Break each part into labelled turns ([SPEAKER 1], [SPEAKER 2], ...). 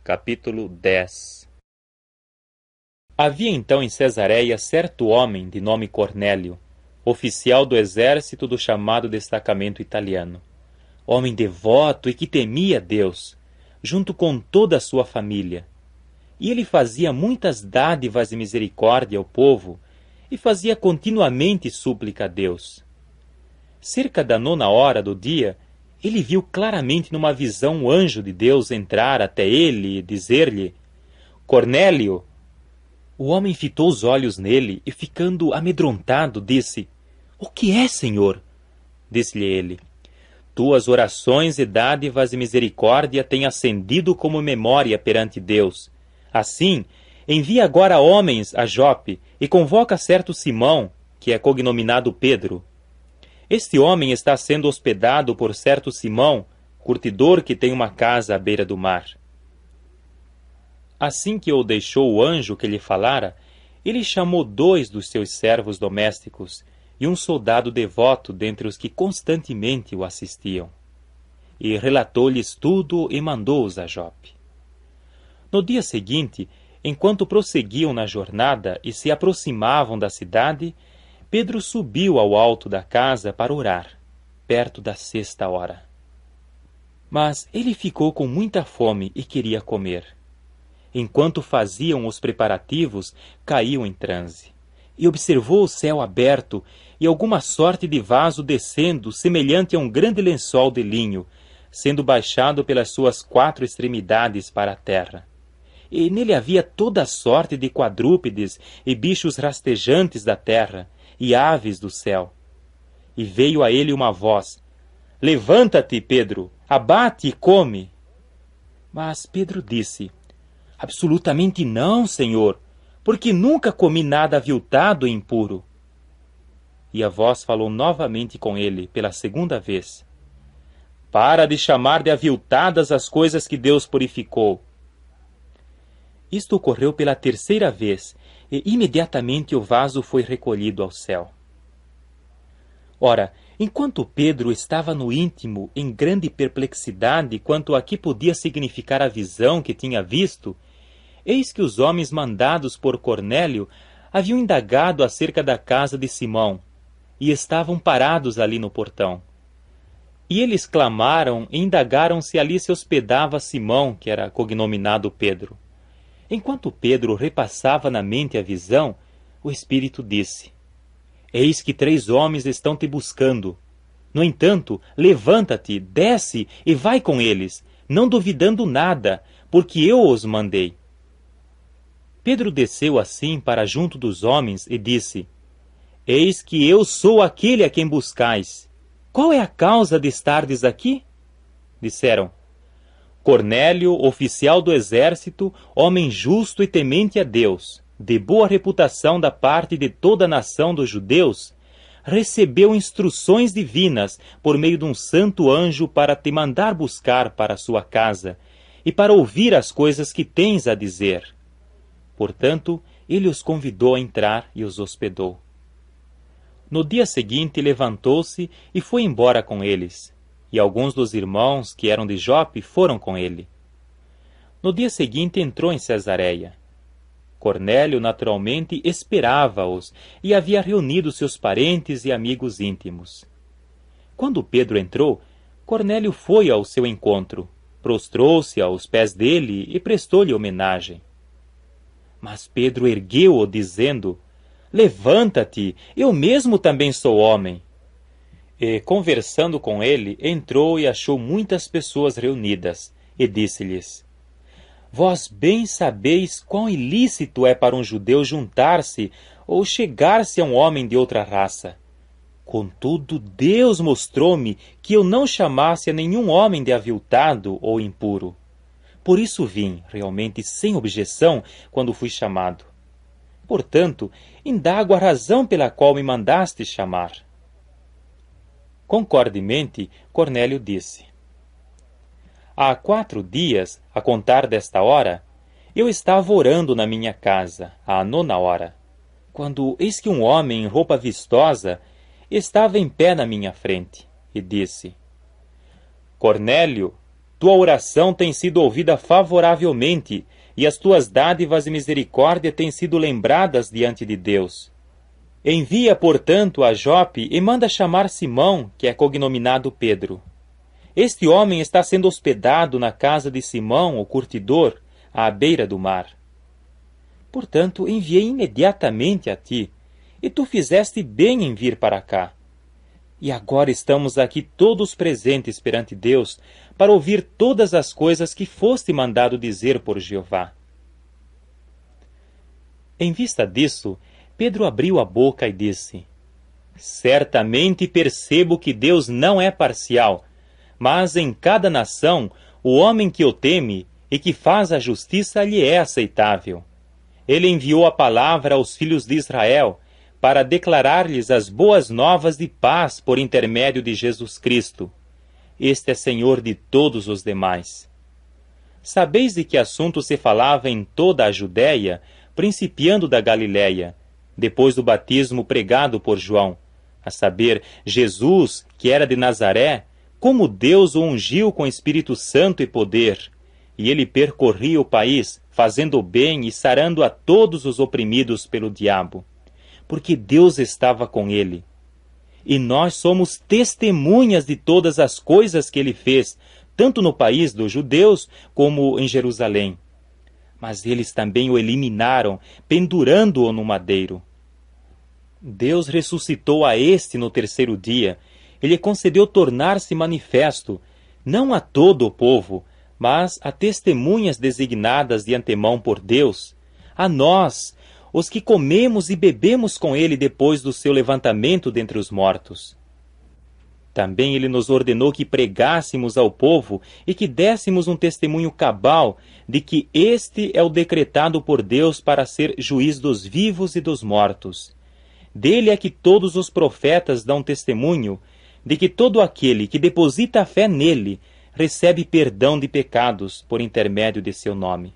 [SPEAKER 1] Capítulo 10. Havia então em Cesareia certo homem de nome Cornélio, oficial do exército do chamado destacamento italiano. Homem devoto e que temia Deus, junto com toda a sua família. E ele fazia muitas dádivas de misericórdia ao povo e fazia continuamente súplica a Deus. Cerca da 9ª do dia, ele viu claramente numa visão um anjo de Deus entrar até ele e dizer-lhe: Cornélio! O homem fitou os olhos nele e, ficando amedrontado, disse: O que é, Senhor? Disse-lhe ele: Tuas orações e dádivas de misericórdia têm ascendido como memória perante Deus. Assim, envia agora homens a Jope e convoca certo Simão, que é cognominado Pedro. Este homem está sendo hospedado por certo Simão, curtidor que tem uma casa à beira do mar. Assim que o deixou o anjo que lhe falara, ele chamou 2 dos seus servos domésticos e um soldado devoto dentre os que constantemente o assistiam. E relatou-lhes tudo e mandou-os a Jope. No dia seguinte, enquanto prosseguiam na jornada e se aproximavam da cidade, Pedro subiu ao alto da casa para orar, perto da 6ª. Mas ele ficou com muita fome e queria comer. Enquanto faziam os preparativos, caiu em transe, e observou o céu aberto e alguma sorte de vaso descendo, semelhante a um grande lençol de linho, sendo baixado pelas suas 4 extremidades para a terra. E nele havia toda a sorte de quadrúpedes e bichos rastejantes da terra, e aves do céu. E veio a ele uma voz: Levanta-te, Pedro, abate e come. Mas Pedro disse: Absolutamente não, Senhor, porque nunca comi nada aviltado e impuro. E a voz falou novamente com ele pela 2ª vez: Para de chamar de aviltadas as coisas que Deus purificou. Isto ocorreu pela 3ª vez, e imediatamente o vaso foi recolhido ao céu. Ora, enquanto Pedro estava no íntimo em grande perplexidade quanto a que podia significar a visão que tinha visto, eis que os homens mandados por Cornélio haviam indagado acerca da casa de Simão, e estavam parados ali no portão. E eles clamaram e indagaram se ali se hospedava Simão, que era cognominado Pedro. Enquanto Pedro repassava na mente a visão, o Espírito disse: Eis que 3 homens estão te buscando. No entanto, levanta-te, desce e vai com eles, não duvidando nada, porque eu os mandei. Pedro desceu assim para junto dos homens e disse: Eis que eu sou aquele a quem buscais. Qual é a causa de estardes aqui? Disseram: Cornélio, oficial do exército, homem justo e temente a Deus, de boa reputação da parte de toda a nação dos judeus, recebeu instruções divinas por meio de um santo anjo para te mandar buscar para a sua casa e para ouvir as coisas que tens a dizer. Portanto, ele os convidou a entrar e os hospedou. No dia seguinte levantou-se e foi embora com eles, e alguns dos irmãos que eram de Jope foram com ele. No dia seguinte entrou em Cesareia. Cornélio naturalmente esperava-os e havia reunido seus parentes e amigos íntimos. Quando Pedro entrou, Cornélio foi ao seu encontro, prostrou-se aos pés dele e prestou-lhe homenagem. Mas Pedro ergueu-o, dizendo: Levanta-te, eu mesmo também sou homem. E, conversando com ele, entrou e achou muitas pessoas reunidas, e disse-lhes: Vós bem sabeis quão ilícito é para um judeu juntar-se ou chegar-se a um homem de outra raça. Contudo, Deus mostrou-me que eu não chamasse a nenhum homem de aviltado ou impuro. Por isso vim, realmente sem objeção, quando fui chamado. Portanto, indago a razão pela qual me mandaste chamar. Concordemente, Cornélio disse: Há 4 dias, a contar desta hora, eu estava orando na minha casa, à 9ª hora, quando eis que um homem em roupa vistosa estava em pé na minha frente, e disse: Cornélio, tua oração tem sido ouvida favoravelmente, e as tuas dádivas e misericórdia têm sido lembradas diante de Deus. Envia, portanto, a Jope e manda chamar Simão, que é cognominado Pedro. Este homem está sendo hospedado na casa de Simão, o curtidor, à beira do mar. Portanto, enviei imediatamente a ti, e tu fizeste bem em vir para cá. E agora estamos aqui todos presentes perante Deus, para ouvir todas as coisas que foste mandado dizer por Jeová. Em vista disso, Pedro abriu a boca e disse: Certamente percebo que Deus não é parcial, mas em cada nação o homem que o teme e que faz a justiça lhe é aceitável. Ele enviou a palavra aos filhos de Israel para declarar-lhes as boas novas de paz por intermédio de Jesus Cristo. Este é Senhor de todos os demais. Sabeis de que assunto se falava em toda a Judéia, principiando da Galiléia, depois do batismo pregado por João, a saber, Jesus, que era de Nazaré, como Deus o ungiu com Espírito Santo e poder, e ele percorria o país, fazendo o bem e sarando a todos os oprimidos pelo diabo, porque Deus estava com ele. E nós somos testemunhas de todas as coisas que ele fez, tanto no país dos judeus como em Jerusalém. Mas eles também o eliminaram, pendurando-o no madeiro. Deus ressuscitou a este no terceiro dia. Ele concedeu tornar-se manifesto, não a todo o povo, mas a testemunhas designadas de antemão por Deus, a nós, os que comemos e bebemos com ele depois do seu levantamento dentre os mortos. Também ele nos ordenou que pregássemos ao povo e que dessemos um testemunho cabal de que este é o decretado por Deus para ser juiz dos vivos e dos mortos. Dele é que todos os profetas dão testemunho de que todo aquele que deposita a fé nele recebe perdão de pecados por intermédio de seu nome.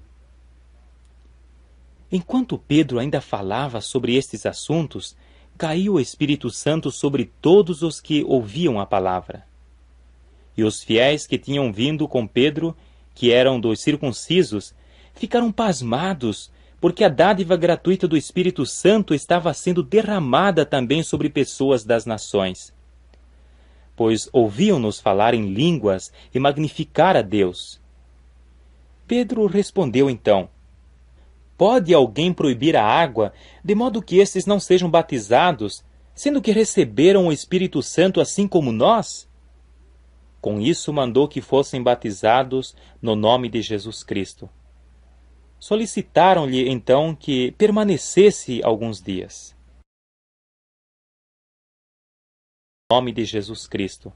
[SPEAKER 1] Enquanto Pedro ainda falava sobre estes assuntos, caiu o Espírito Santo sobre todos os que ouviam a palavra. E os fiéis que tinham vindo com Pedro, que eram dos circuncisos, ficaram pasmados, porque a dádiva gratuita do Espírito Santo estava sendo derramada também sobre pessoas das nações. Pois ouviam-nos falar em línguas e magnificar a Deus. Pedro respondeu então: Pode alguém proibir a água, de modo que estes não sejam batizados, sendo que receberam o Espírito Santo assim como nós? Com isso mandou que fossem batizados no nome de Jesus Cristo. Solicitaram-lhe então que permanecesse alguns dias. Nome de Jesus Cristo.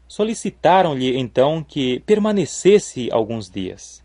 [SPEAKER 1] Solicitaram-lhe então que permanecesse alguns dias.